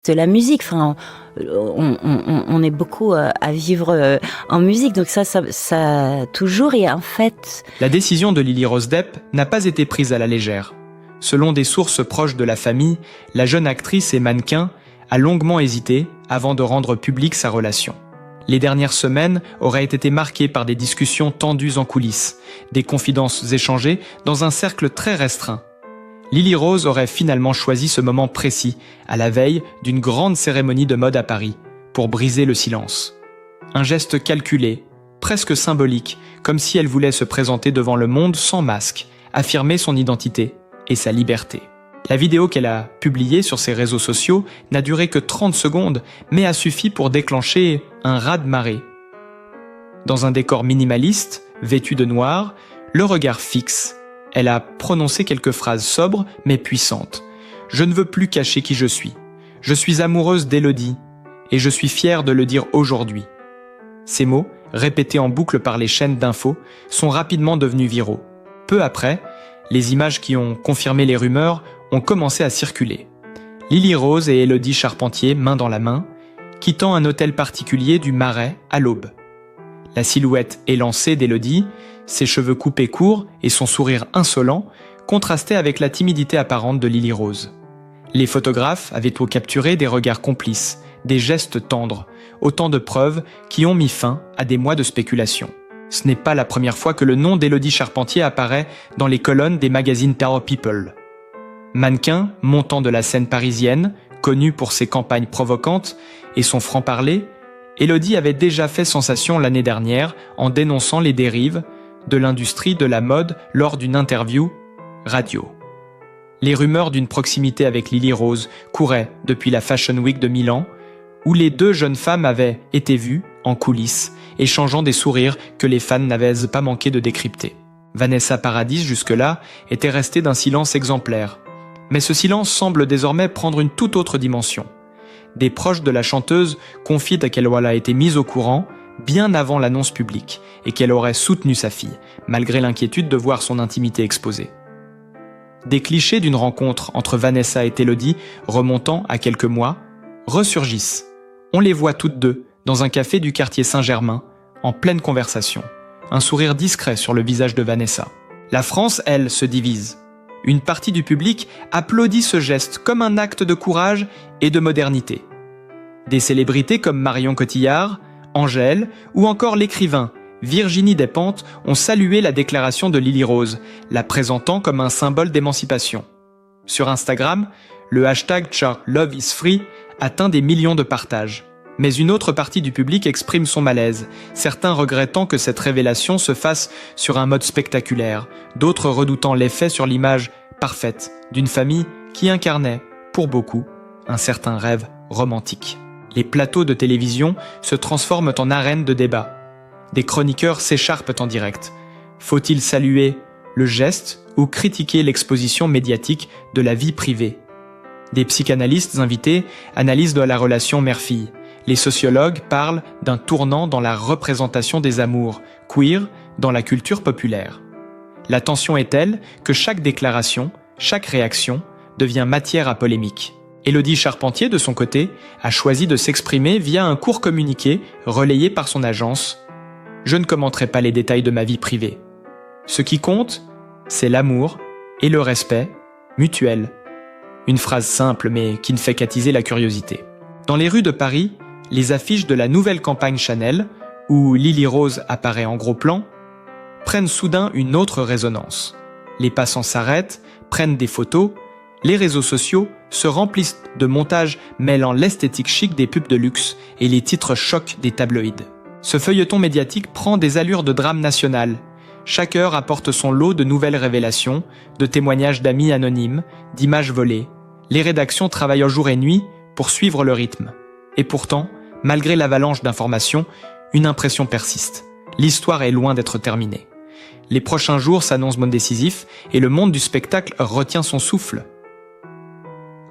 de la musique. Enfin, on est beaucoup à vivre en musique, donc ça toujours. Et en fait, la décision de Lily Rose Depp n'a pas été prise à la légère. Selon des sources proches de la famille, la jeune actrice et mannequin a longuement hésité avant de rendre publique sa relation. Les dernières semaines auraient été marquées par des discussions tendues en coulisses, des confidences échangées dans un cercle très restreint. Lily Rose aurait finalement choisi ce moment précis, à la veille d'une grande cérémonie de mode à Paris, pour briser le silence. Un geste calculé, presque symbolique, comme si elle voulait se présenter devant le monde sans masque, affirmer son identité et sa liberté. La vidéo qu'elle a publiée sur ses réseaux sociaux n'a duré que 30 secondes, mais a suffi pour déclencher un raz-de-marée. Dans un décor minimaliste, vêtu de noir, le regard fixe, elle a prononcé quelques phrases sobres mais puissantes. « Je ne veux plus cacher qui je suis. Je suis amoureuse d'Élodie et je suis fière de le dire aujourd'hui. » Ces mots, répétés en boucle par les chaînes d'infos, sont rapidement devenus viraux. Peu après, les images qui ont confirmé les rumeurs ont commencé à circuler. Lily Rose et Élodie Charpentier, main dans la main, quittant un hôtel particulier du Marais à l'aube. La silhouette élancée d'Élodie, ses cheveux coupés courts et son sourire insolent contrastaient avec la timidité apparente de Lily Rose. Les photographes avaient tout capturé des regards complices, des gestes tendres, autant de preuves qui ont mis fin à des mois de spéculation. Ce n'est pas la première fois que le nom d'Élodie Charpentier apparaît dans les colonnes des magazines Terror People. Mannequin montant de la scène parisienne, connue pour ses campagnes provocantes et son franc-parler, Élodie avait déjà fait sensation l'année dernière en dénonçant les dérives de l'industrie de la mode lors d'une interview radio. Les rumeurs d'une proximité avec Lily Rose couraient depuis la Fashion Week de Milan, où les deux jeunes femmes avaient été vues en coulisses, échangeant des sourires que les fans n'avaient pas manqué de décrypter. Vanessa Paradis, jusque-là, était restée d'un silence exemplaire. Mais ce silence semble désormais prendre une toute autre dimension. Des proches de la chanteuse confient qu'elle a été mise au courant bien avant l'annonce publique et qu'elle aurait soutenu sa fille, malgré l'inquiétude de voir son intimité exposée. Des clichés d'une rencontre entre Vanessa et Élodie, remontant à quelques mois, ressurgissent. On les voit toutes deux dans un café du quartier Saint-Germain, en pleine conversation, un sourire discret sur le visage de Vanessa. La France, elle, se divise. Une partie du public applaudit ce geste comme un acte de courage et de modernité. Des célébrités comme Marion Cotillard, Angèle ou encore l'écrivain Virginie Despentes ont salué la déclaration de Lily Rose, la présentant comme un symbole d'émancipation. Sur Instagram, le hashtag #LoveIsFree atteint des millions de partages. Mais une autre partie du public exprime son malaise, certains regrettant que cette révélation se fasse sur un mode spectaculaire, d'autres redoutant l'effet sur l'image parfaite d'une famille qui incarnait, pour beaucoup, un certain rêve romantique. Les plateaux de télévision se transforment en arènes de débat. Des chroniqueurs s'écharpent en direct. Faut-il saluer le geste ou critiquer l'exposition médiatique de la vie privée? Des psychanalystes invités analysent la relation mère-fille. Les sociologues parlent d'un tournant dans la représentation des amours queer dans la culture populaire. La tension est telle que chaque déclaration, chaque réaction devient matière à polémique. Élodie Charpentier, de son côté, a choisi de s'exprimer via un court communiqué relayé par son agence. « Je ne commenterai pas les détails de ma vie privée. Ce qui compte, c'est l'amour et le respect mutuel. » Une phrase simple mais qui ne fait qu'attiser la curiosité. Dans les rues de Paris, les affiches de la nouvelle campagne Chanel, où Lily Rose apparaît en gros plan, prennent soudain une autre résonance. Les passants s'arrêtent, prennent des photos, les réseaux sociaux se remplissent de montages mêlant l'esthétique chic des pubs de luxe et les titres chocs des tabloïds. Ce feuilleton médiatique prend des allures de drame national. Chaque heure apporte son lot de nouvelles révélations, de témoignages d'amis anonymes, d'images volées. Les rédactions travaillent jour et nuit pour suivre le rythme. Et pourtant, malgré l'avalanche d'informations, une impression persiste. L'histoire est loin d'être terminée. Les prochains jours s'annoncent décisifs et le monde du spectacle retient son souffle.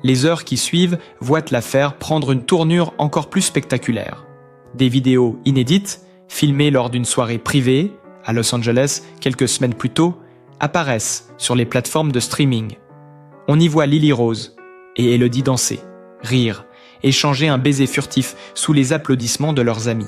Les heures qui suivent voient l'affaire prendre une tournure encore plus spectaculaire. Des vidéos inédites, filmées lors d'une soirée privée, à Los Angeles quelques semaines plus tôt, apparaissent sur les plateformes de streaming. On y voit Lily Rose et Élodie danser, rire échanger un baiser furtif sous les applaudissements de leurs amis.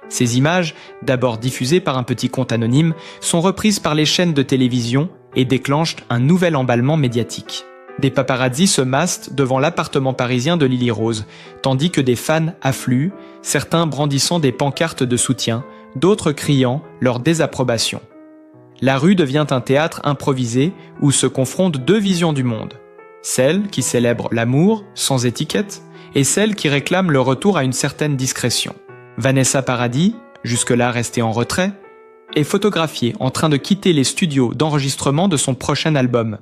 Ces images, d'abord diffusées par un petit compte anonyme, sont reprises par les chaînes de télévision et déclenchent un nouvel emballement médiatique. Des paparazzis se massent devant l'appartement parisien de Lily Rose, tandis que des fans affluent, certains brandissant des pancartes de soutien, d'autres criant leur désapprobation. La rue devient un théâtre improvisé où se confrontent deux visions du monde. Celle qui célèbre l'amour, sans étiquette, et celle qui réclame le retour à une certaine discrétion. Vanessa Paradis, jusque-là restée en retrait, est photographiée en train de quitter les studios d'enregistrement de son prochain album.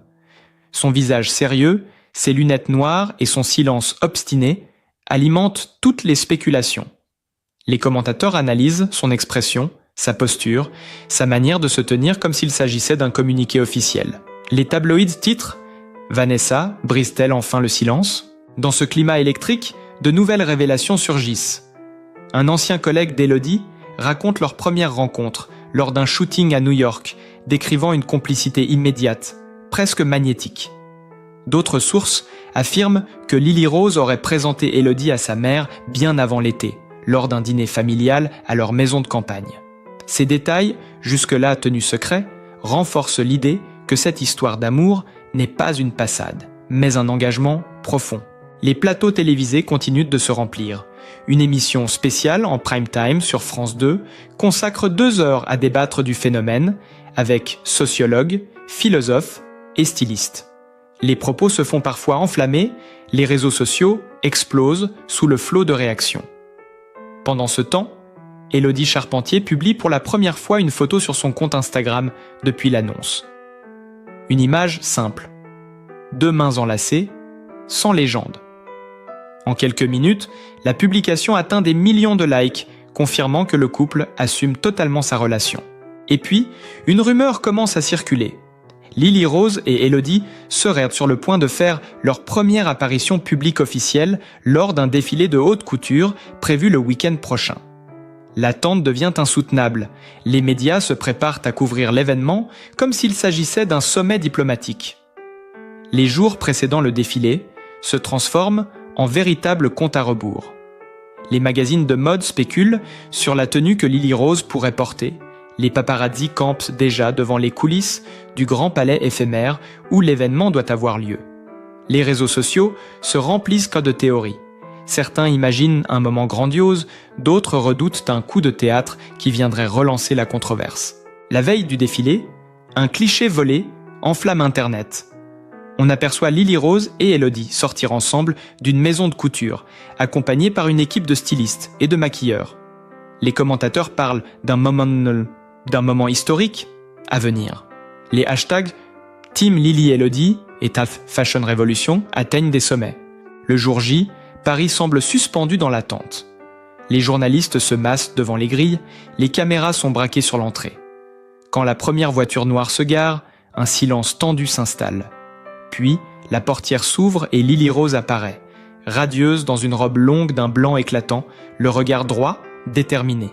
Son visage sérieux, ses lunettes noires et son silence obstiné alimentent toutes les spéculations. Les commentateurs analysent son expression, sa posture, sa manière de se tenir comme s'il s'agissait d'un communiqué officiel. Les tabloïds titrent « Vanessa brise-t-elle enfin le silence ?» Dans ce climat électrique, de nouvelles révélations surgissent. Un ancien collègue d'Élodie raconte leur première rencontre lors d'un shooting à New York, décrivant une complicité immédiate, presque magnétique. D'autres sources affirment que Lily Rose aurait présenté Élodie à sa mère bien avant l'été, lors d'un dîner familial à leur maison de campagne. Ces détails, jusque-là tenus secrets, renforcent l'idée que cette histoire d'amour n'est pas une passade, mais un engagement profond. Les plateaux télévisés continuent de se remplir. Une émission spéciale en prime time sur France 2 consacre 2 heures à débattre du phénomène avec sociologues, philosophes et stylistes. Les propos se font parfois enflammer, les réseaux sociaux explosent sous le flot de réactions. Pendant ce temps, Élodie Charpentier publie pour la première fois une photo sur son compte Instagram depuis l'annonce. Une image simple. 2 mains enlacées, sans légende. En quelques minutes, la publication atteint des millions de likes, confirmant que le couple assume totalement sa relation. Et puis, une rumeur commence à circuler. Lily Rose et Élodie seraient sur le point de faire leur première apparition publique officielle lors d'un défilé de haute couture prévu le week-end prochain. L'attente devient insoutenable. Les médias se préparent à couvrir l'événement comme s'il s'agissait d'un sommet diplomatique. Les jours précédant le défilé se transforment en véritable compte à rebours. Les magazines de mode spéculent sur la tenue que Lily Rose pourrait porter. Les paparazzis campent déjà devant les coulisses du grand palais éphémère où l'événement doit avoir lieu. Les réseaux sociaux se remplissent de théories. Certains imaginent un moment grandiose, d'autres redoutent un coup de théâtre qui viendrait relancer la controverse. La veille du défilé, un cliché volé enflamme Internet. On aperçoit Lily Rose et Élodie sortir ensemble d'une maison de couture, accompagnés par une équipe de stylistes et de maquilleurs. Les commentateurs parlent d'un moment historique à venir. Les hashtags Team Lily Élodie et TAF Fashion Revolution atteignent des sommets. Le jour J, Paris semble suspendu dans l'attente. Les journalistes se massent devant les grilles, les caméras sont braquées sur l'entrée. Quand la première voiture noire se gare, un silence tendu s'installe. Puis, la portière s'ouvre et Lily Rose apparaît, radieuse dans une robe longue d'un blanc éclatant, le regard droit, déterminé.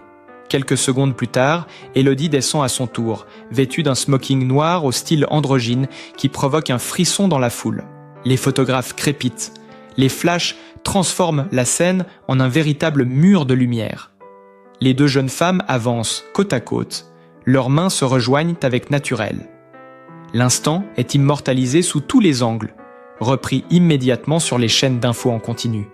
Quelques secondes plus tard, Élodie descend à son tour, vêtue d'un smoking noir au style androgyne qui provoque un frisson dans la foule. Les photographes crépitent. Les flashs transforment la scène en un véritable mur de lumière. Les 2 jeunes femmes avancent côte à côte. Leurs mains se rejoignent avec naturel. L'instant est immortalisé sous tous les angles, repris immédiatement sur les chaînes d'infos en continu.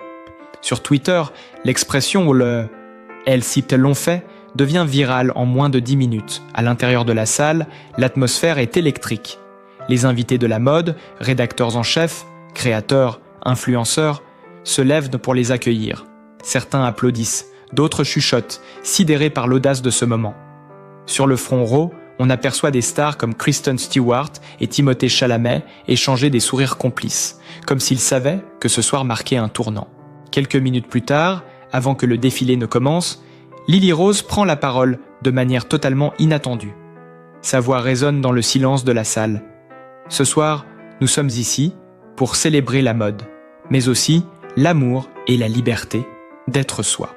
Sur Twitter, l'expression ou le « elles s'y l'ont fait » devient virale en moins de 10 minutes. À l'intérieur de la salle, l'atmosphère est électrique. Les invités de la mode, rédacteurs en chef, créateurs, influenceurs, se lèvent pour les accueillir. Certains applaudissent, d'autres chuchotent, sidérés par l'audace de ce moment. Sur le front row, on aperçoit des stars comme Kristen Stewart et Timothée Chalamet échanger des sourires complices, comme s'ils savaient que ce soir marquait un tournant. Quelques minutes plus tard, avant que le défilé ne commence, Lily Rose prend la parole de manière totalement inattendue. Sa voix résonne dans le silence de la salle. Ce soir, nous sommes ici pour célébrer la mode, mais aussi l'amour et la liberté d'être soi.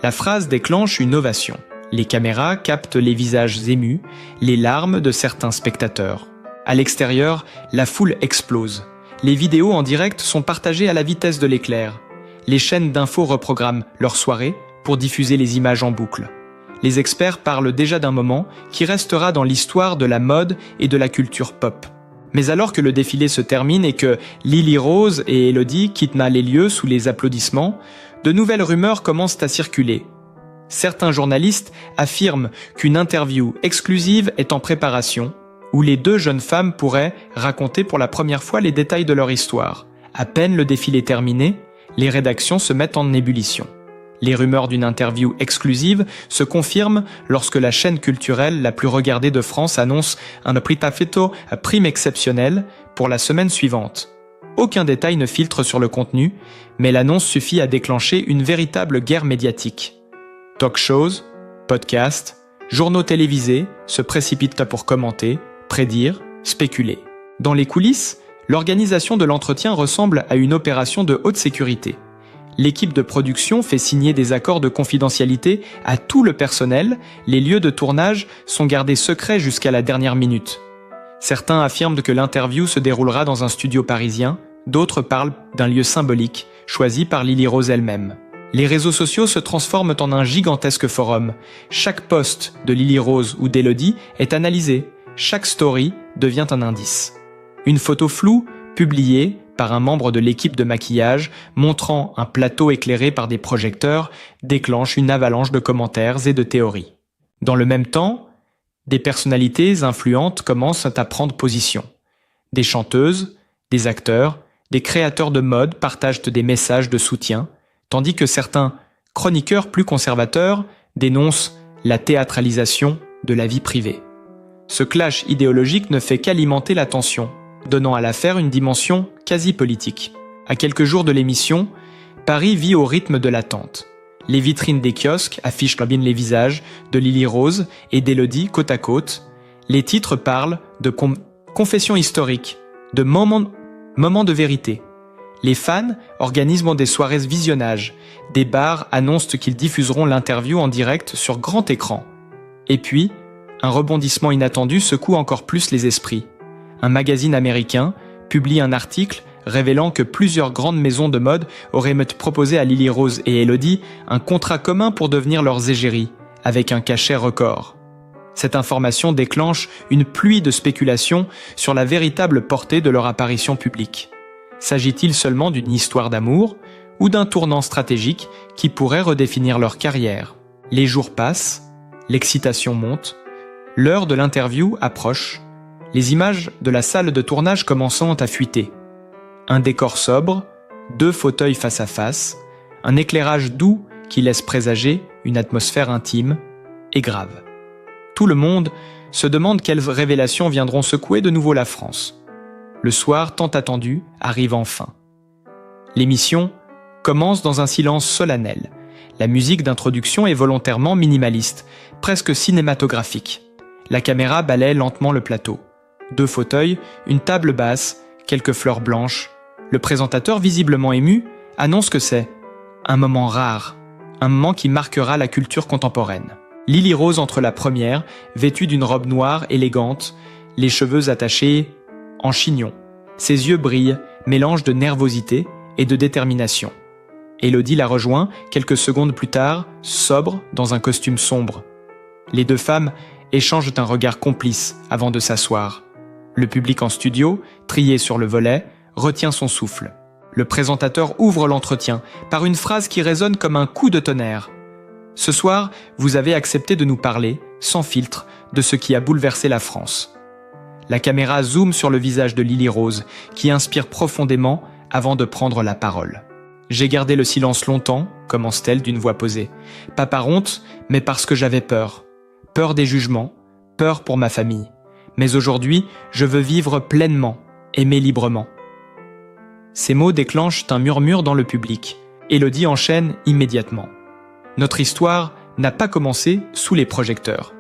La phrase déclenche une ovation. Les caméras captent les visages émus, les larmes de certains spectateurs. À l'extérieur, la foule explose. Les vidéos en direct sont partagées à la vitesse de l'éclair. Les chaînes d'infos reprogramment leurs soirées pour diffuser les images en boucle. Les experts parlent déjà d'un moment qui restera dans l'histoire de la mode et de la culture pop. Mais alors que le défilé se termine et que Lily Rose et Elodie quittent les lieux sous les applaudissements, de nouvelles rumeurs commencent à circuler. Certains journalistes affirment qu'une interview exclusive est en préparation, où les deux jeunes femmes pourraient raconter pour la première fois les détails de leur histoire. À peine le défilé terminé, les rédactions se mettent en ébullition. Les rumeurs d'une interview exclusive se confirment lorsque la chaîne culturelle la plus regardée de France annonce un apritafito à prime exceptionnelle pour la semaine suivante. Aucun détail ne filtre sur le contenu, mais l'annonce suffit à déclencher une véritable guerre médiatique. Talk shows, podcasts, journaux télévisés se précipitent pour commenter, prédire, spéculer. Dans les coulisses, l'organisation de l'entretien ressemble à une opération de haute sécurité. L'équipe de production fait signer des accords de confidentialité à tout le personnel, les lieux de tournage sont gardés secrets jusqu'à la dernière minute. Certains affirment que l'interview se déroulera dans un studio parisien, d'autres parlent d'un lieu symbolique, choisi par Lily Rose elle-même. Les réseaux sociaux se transforment en un gigantesque forum. Chaque post de Lily Rose ou d'Elodie est analysé, chaque story devient un indice. Une photo floue, publiée par un membre de l'équipe de maquillage, montrant un plateau éclairé par des projecteurs, déclenche une avalanche de commentaires et de théories. Dans le même temps, des personnalités influentes commencent à prendre position. Des chanteuses, des acteurs, des créateurs de mode partagent des messages de soutien, tandis que certains chroniqueurs plus conservateurs dénoncent la théâtralisation de la vie privée. Ce clash idéologique ne fait qu'alimenter la tension, donnant à l'affaire une dimension quasi politique. À quelques jours de l'émission, Paris vit au rythme de l'attente. Les vitrines des kiosques affichent les visages de Lily Rose et d'Elodie côte à côte. Les titres parlent de confessions historiques, de moments de vérité. Les fans organisent des soirées visionnage. Des bars annoncent qu'ils diffuseront l'interview en direct sur grand écran. Et puis, un rebondissement inattendu secoue encore plus les esprits. Un magazine américain publie un article révélant que plusieurs grandes maisons de mode auraient proposé à Lily Rose et Elodie un contrat commun pour devenir leurs égéries, avec un cachet record. Cette information déclenche une pluie de spéculations sur la véritable portée de leur apparition publique. S'agit-il seulement d'une histoire d'amour ou d'un tournant stratégique qui pourrait redéfinir leur carrière ? Les jours passent, l'excitation monte, l'heure de l'interview approche, les images de la salle de tournage commençant à fuiter. Un décor sobre, 2 fauteuils face à face, un éclairage doux qui laisse présager une atmosphère intime et grave. Tout le monde se demande quelles révélations viendront secouer de nouveau la France. Le soir tant attendu arrive enfin. L'émission commence dans un silence solennel. La musique d'introduction est volontairement minimaliste, presque cinématographique. La caméra balaie lentement le plateau. 2 fauteuils, une table basse, quelques fleurs blanches. Le présentateur, visiblement ému, annonce que c'est un moment rare, un moment qui marquera la culture contemporaine. Lily Rose entre la première, vêtue d'une robe noire élégante, les cheveux attachés en chignon. Ses yeux brillent, mélange de nervosité et de détermination. Elodie la rejoint quelques secondes plus tard, sobre dans un costume sombre. Les 2 femmes échangent un regard complice avant de s'asseoir. Le public en studio, trié sur le volet, retient son souffle. Le présentateur ouvre l'entretien par une phrase qui résonne comme un coup de tonnerre. « Ce soir, vous avez accepté de nous parler, sans filtre, de ce qui a bouleversé la France. » La caméra zoome sur le visage de Lily Rose, qui inspire profondément avant de prendre la parole. « J'ai gardé le silence longtemps, commence-t-elle d'une voix posée. Pas par honte, mais parce que j'avais peur. Peur des jugements, peur pour ma famille. Mais aujourd'hui, je veux vivre pleinement, aimer librement. » Ces mots déclenchent un murmure dans le public. Elodie enchaîne immédiatement. Notre histoire n'a pas commencé sous les projecteurs.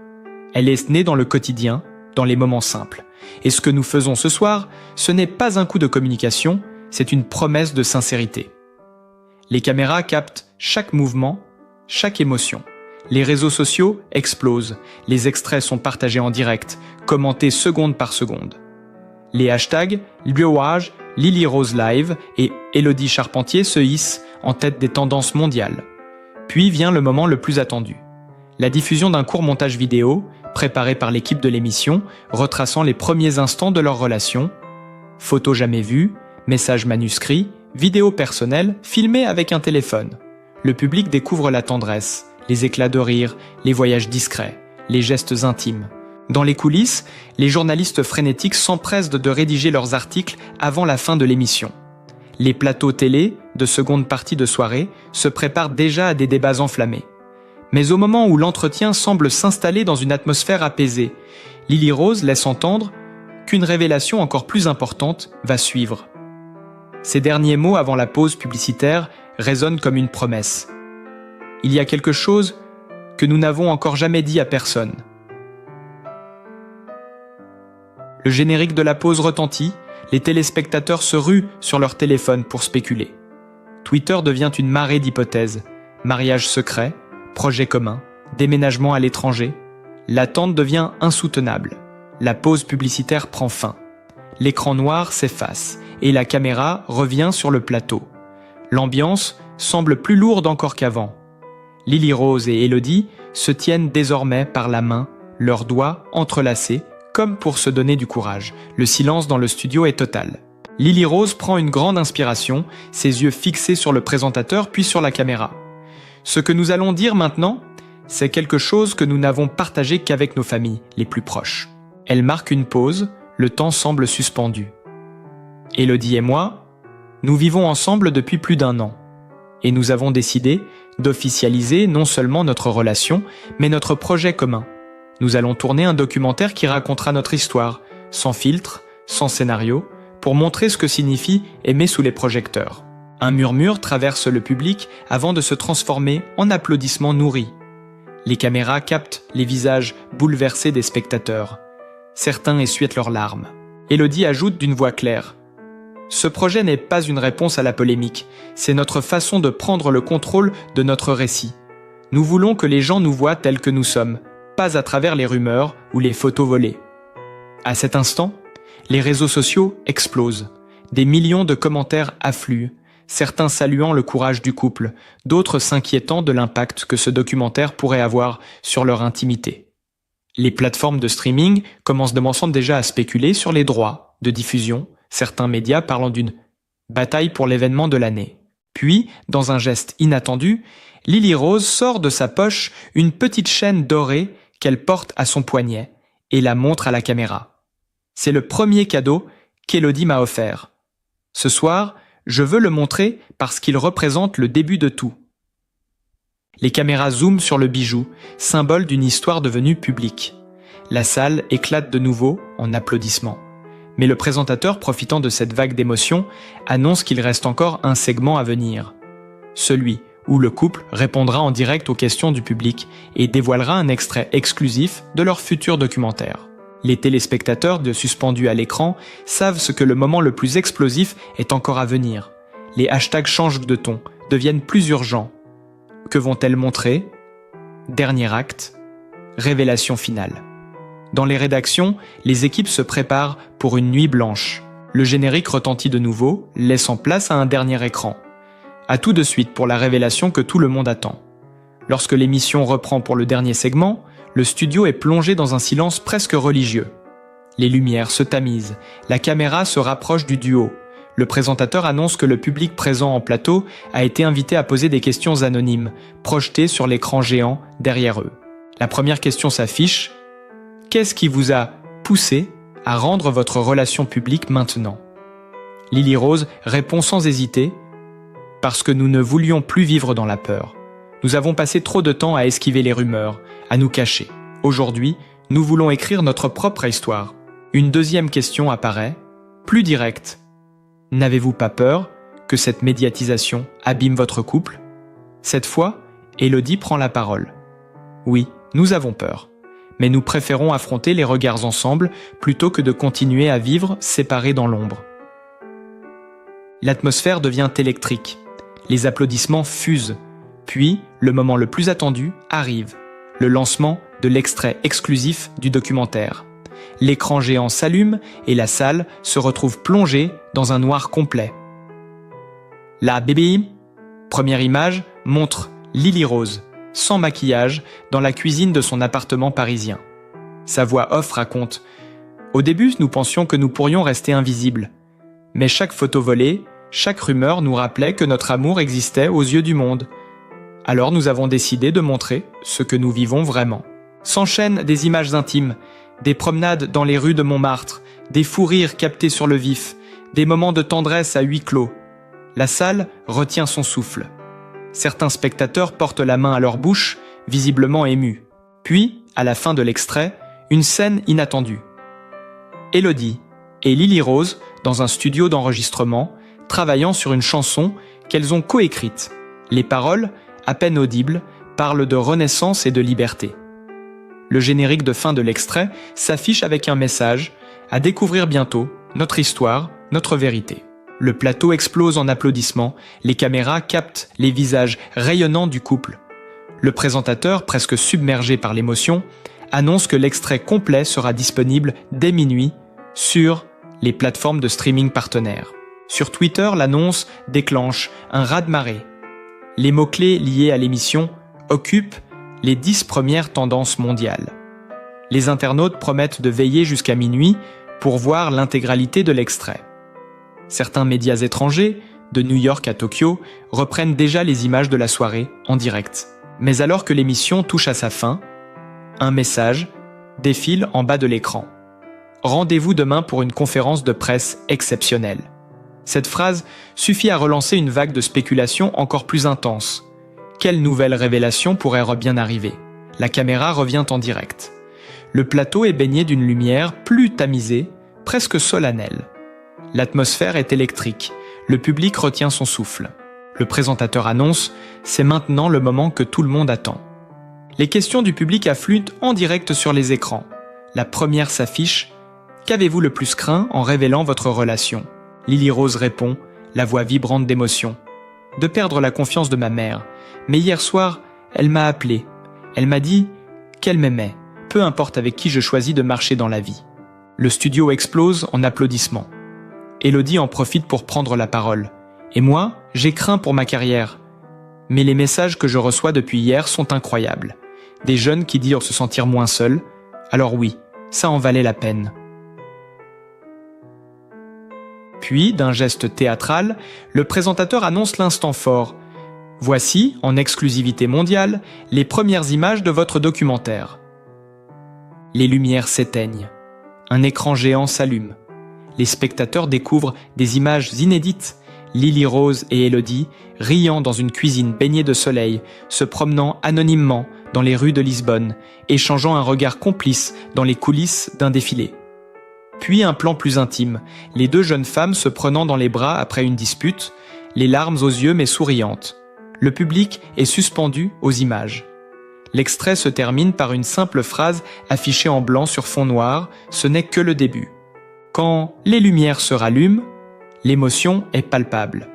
Elle est née dans le quotidien, dans les moments simples. Et ce que nous faisons ce soir, ce n'est pas un coup de communication, c'est une promesse de sincérité. Les caméras captent chaque mouvement, chaque émotion. Les réseaux sociaux explosent, les extraits sont partagés en direct, commentés seconde par seconde. Les hashtags Lily Rose Live et Elodie Charpentier se hissent en tête des tendances mondiales. Puis vient le moment le plus attendu. La diffusion d'un court montage vidéo, préparé par l'équipe de l'émission, retraçant les premiers instants de leur relation. Photos jamais vues, messages manuscrits, vidéos personnelles, filmées avec un téléphone. Le public découvre la tendresse, les éclats de rire, les voyages discrets, les gestes intimes. Dans les coulisses, les journalistes frénétiques s'empressent de rédiger leurs articles avant la fin de l'émission. Les plateaux télé, de seconde partie de soirée, se préparent déjà à des débats enflammés. Mais au moment où l'entretien semble s'installer dans une atmosphère apaisée, Lily Rose laisse entendre qu'une révélation encore plus importante va suivre. Ses derniers mots avant la pause publicitaire résonnent comme une promesse. Il y a quelque chose que nous n'avons encore jamais dit à personne. Le générique de la pause retentit, les téléspectateurs se ruent sur leur téléphone pour spéculer. Twitter devient une marée d'hypothèses. Mariage secret, projet commun, déménagement à l'étranger. L'attente devient insoutenable. La pause publicitaire prend fin. L'écran noir s'efface et la caméra revient sur le plateau. L'ambiance semble plus lourde encore qu'avant. Lily Rose et Elodie se tiennent désormais par la main, leurs doigts entrelacés, comme pour se donner du courage. Le silence dans le studio est total. Lily Rose prend une grande inspiration, ses yeux fixés sur le présentateur puis sur la caméra. Ce que nous allons dire maintenant, c'est quelque chose que nous n'avons partagé qu'avec nos familles les plus proches. Elle marque une pause, le temps semble suspendu. Elodie et moi, nous vivons ensemble depuis plus d'1 an. Et nous avons décidé d'officialiser non seulement notre relation, mais notre projet commun. Nous allons tourner un documentaire qui racontera notre histoire, sans filtre, sans scénario, pour montrer ce que signifie aimer sous les projecteurs. Un murmure traverse le public avant de se transformer en applaudissements nourris. Les caméras captent les visages bouleversés des spectateurs. Certains essuient leurs larmes. Elodie ajoute d'une voix claire : ce projet n'est pas une réponse à la polémique, c'est notre façon de prendre le contrôle de notre récit. Nous voulons que les gens nous voient tels que nous sommes, pas à travers les rumeurs ou les photos volées. À cet instant, les réseaux sociaux explosent. Des millions de commentaires affluent, certains saluant le courage du couple, d'autres s'inquiétant de l'impact que ce documentaire pourrait avoir sur leur intimité. Les plateformes de streaming commencent de m'entendre déjà à spéculer sur les droits de diffusion, certains médias parlant d'une bataille pour l'événement de l'année. Puis, dans un geste inattendu, Lily Rose sort de sa poche une petite chaîne dorée qu'elle porte à son poignet et la montre à la caméra. C'est le premier cadeau qu'Elodie m'a offert. Ce soir, je veux le montrer parce qu'il représente le début de tout. Les caméras zooment sur le bijou, symbole d'une histoire devenue publique. La salle éclate de nouveau en applaudissements. Mais le présentateur, profitant de cette vague d'émotions, annonce qu'il reste encore un segment à venir. Celui où le couple répondra en direct aux questions du public et dévoilera un extrait exclusif de leur futur documentaire. Les téléspectateurs suspendus à l'écran savent ce que le moment le plus explosif est encore à venir. Les hashtags changent de ton, deviennent plus urgents. Que vont-elles montrer ? Dernier acte, révélation finale. Dans les rédactions, les équipes se préparent pour une nuit blanche. Le générique retentit de nouveau, laissant place à un dernier écran. À tout de suite pour la révélation que tout le monde attend. Lorsque l'émission reprend pour le dernier segment, le studio est plongé dans un silence presque religieux. Les lumières se tamisent, la caméra se rapproche du duo. Le présentateur annonce que le public présent en plateau a été invité à poser des questions anonymes, projetées sur l'écran géant derrière eux. La première question s'affiche : qu'est-ce qui vous a poussé à rendre votre relation publique maintenant ? Lily Rose répond sans hésiter : parce que nous ne voulions plus vivre dans la peur. Nous avons passé trop de temps à esquiver les rumeurs, à nous cacher. Aujourd'hui, nous voulons écrire notre propre histoire. Une deuxième question apparaît, plus directe. N'avez-vous pas peur que cette médiatisation abîme votre couple ? Cette fois, Elodie prend la parole. Oui, nous avons peur. Mais nous préférons affronter les regards ensemble plutôt que de continuer à vivre séparés dans l'ombre. L'atmosphère devient électrique. Les applaudissements fusent. Puis, le moment le plus attendu arrive. Le lancement de l'extrait exclusif du documentaire. L'écran géant s'allume et la salle se retrouve plongée dans un noir complet. Là, bébé, Première image montre Lily Rose, sans maquillage, dans la cuisine de son appartement parisien. Sa voix off raconte « Au début, nous pensions que nous pourrions rester invisibles. Mais chaque photo volée, chaque rumeur nous rappelait que notre amour existait aux yeux du monde. Alors nous avons décidé de montrer ce que nous vivons vraiment. » S'enchaînent des images intimes, des promenades dans les rues de Montmartre, des fous rires captés sur le vif, des moments de tendresse à huis clos. La salle retient son souffle. Certains spectateurs portent la main à leur bouche, visiblement émus. Puis, à la fin de l'extrait, une scène inattendue. Élodie et Lily Rose, dans un studio d'enregistrement, travaillant sur une chanson qu'elles ont coécrite. Les paroles, à peine audibles, parlent de renaissance et de liberté. Le générique de fin de l'extrait s'affiche avec un message « À découvrir bientôt, notre histoire, notre vérité ». Le plateau explose en applaudissements, les caméras captent les visages rayonnants du couple. Le présentateur, presque submergé par l'émotion, annonce que l'extrait complet sera disponible dès minuit sur les plateformes de streaming partenaires. Sur Twitter, l'annonce déclenche un raz-de-marée. Les mots-clés liés à l'émission occupent les 10 premières tendances mondiales. Les internautes promettent de veiller jusqu'à minuit pour voir l'intégralité de l'extrait. Certains médias étrangers, de New York à Tokyo, reprennent déjà les images de la soirée en direct. Mais alors que l'émission touche à sa fin, un message défile en bas de l'écran. Rendez-vous demain pour une conférence de presse exceptionnelle. Cette phrase suffit à relancer une vague de spéculation encore plus intense. Quelle nouvelle révélation pourrait bien arriver? La caméra revient en direct. Le plateau est baigné d'une lumière plus tamisée, presque solennelle. L'atmosphère est électrique. Le public retient son souffle. Le présentateur annonce « C'est maintenant le moment que tout le monde attend ». Les questions du public affluent en direct sur les écrans. La première s'affiche « Qu'avez-vous le plus craint en révélant votre relation ?» Lily Rose répond, la voix vibrante d'émotion. « De perdre la confiance de ma mère. Mais hier soir, elle m'a appelé. Elle m'a dit qu'elle m'aimait, peu importe avec qui je choisis de marcher dans la vie. » Le studio explose en applaudissements. Élodie en profite pour prendre la parole. « Et moi, j'ai craint pour ma carrière. Mais les messages que je reçois depuis hier sont incroyables. Des jeunes qui disent se sentir moins seuls. Alors oui, ça en valait la peine. » Puis, d'un geste théâtral, le présentateur annonce l'instant fort. « Voici, en exclusivité mondiale, les premières images de votre documentaire. » Les lumières s'éteignent. Un écran géant s'allume. Les spectateurs découvrent des images inédites. Lily Rose et Élodie, riant dans une cuisine baignée de soleil, se promenant anonymement dans les rues de Lisbonne, échangeant un regard complice dans les coulisses d'un défilé. Puis un plan plus intime, les deux jeunes femmes se prenant dans les bras après une dispute, les larmes aux yeux mais souriantes. Le public est suspendu aux images. L'extrait se termine par une simple phrase affichée en blanc sur fond noir, ce n'est que le début. Quand les lumières se rallument, l'émotion est palpable.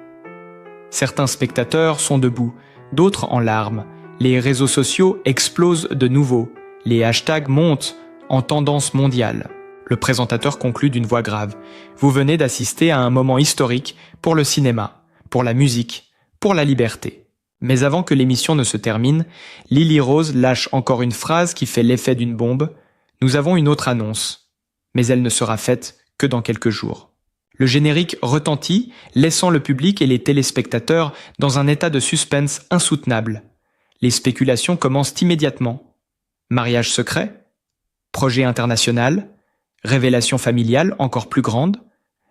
Certains spectateurs sont debout, d'autres en larmes. Les réseaux sociaux explosent de nouveau. Les hashtags montent en tendance mondiale. Le présentateur conclut d'une voix grave. Vous venez d'assister à un moment historique pour le cinéma, pour la musique, pour la liberté. Mais avant que l'émission ne se termine, Lily Rose lâche encore une phrase qui fait l'effet d'une bombe. Nous avons une autre annonce, mais elle ne sera faite que dans quelques jours. Le générique retentit, laissant le public et les téléspectateurs dans un état de suspense insoutenable. Les spéculations commencent immédiatement. Mariage secret? Projet international? Révélation familiale encore plus grande?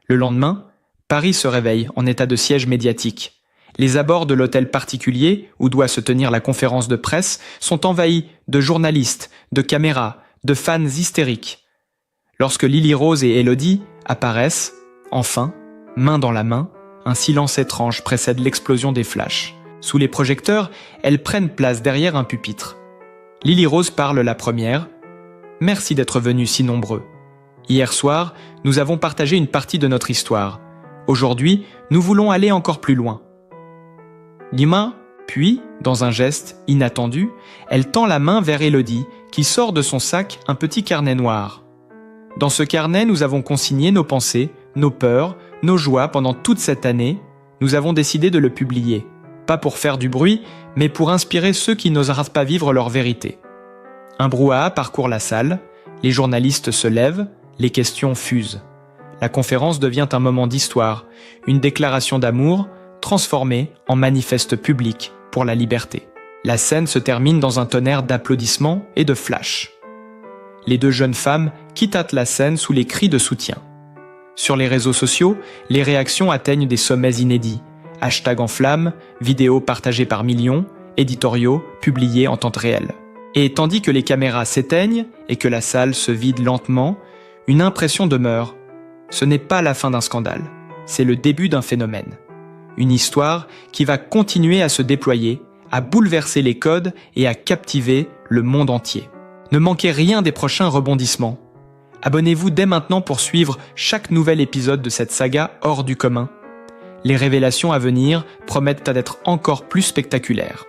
Le lendemain, Paris se réveille en état de siège médiatique. Les abords de l'hôtel particulier où doit se tenir la conférence de presse sont envahis de journalistes, de caméras, de fans hystériques. Lorsque Lily Rose et Élodie apparaissent, enfin, main dans la main, un silence étrange précède l'explosion des flashs. Sous les projecteurs, elles prennent place derrière un pupitre. Lily Rose parle la première. « Merci d'être venus si nombreux. Hier soir, nous avons partagé une partie de notre histoire. Aujourd'hui, nous voulons aller encore plus loin. » Lima, puis, dans un geste inattendu, elle tend la main vers Élodie, qui sort de son sac un petit carnet noir. Dans ce carnet, nous avons consigné nos pensées, nos peurs, nos joies pendant toute cette année. Nous avons décidé de le publier. pas pour faire du bruit, mais pour inspirer ceux qui n'oseraient pas vivre leur vérité. Un brouhaha parcourt la salle, les journalistes se lèvent, les questions fusent. La conférence devient un moment d'histoire, une déclaration d'amour, transformée en manifeste public pour la liberté. La scène se termine dans un tonnerre d'applaudissements et de flashs. Les deux jeunes femmes quittent la scène sous les cris de soutien. Sur les réseaux sociaux, les réactions atteignent des sommets inédits. Hashtag en flammes, vidéos partagées par millions, éditoriaux publiés en temps réel. Et tandis que les caméras s'éteignent et que la salle se vide lentement, une impression demeure. Ce n'est pas la fin d'un scandale, c'est le début d'un phénomène. Une histoire qui va continuer à se déployer, à bouleverser les codes et à captiver le monde entier. Ne manquez rien des prochains rebondissements. Abonnez-vous dès maintenant pour suivre chaque nouvel épisode de cette saga hors du commun. Les révélations à venir promettent d'être encore plus spectaculaires.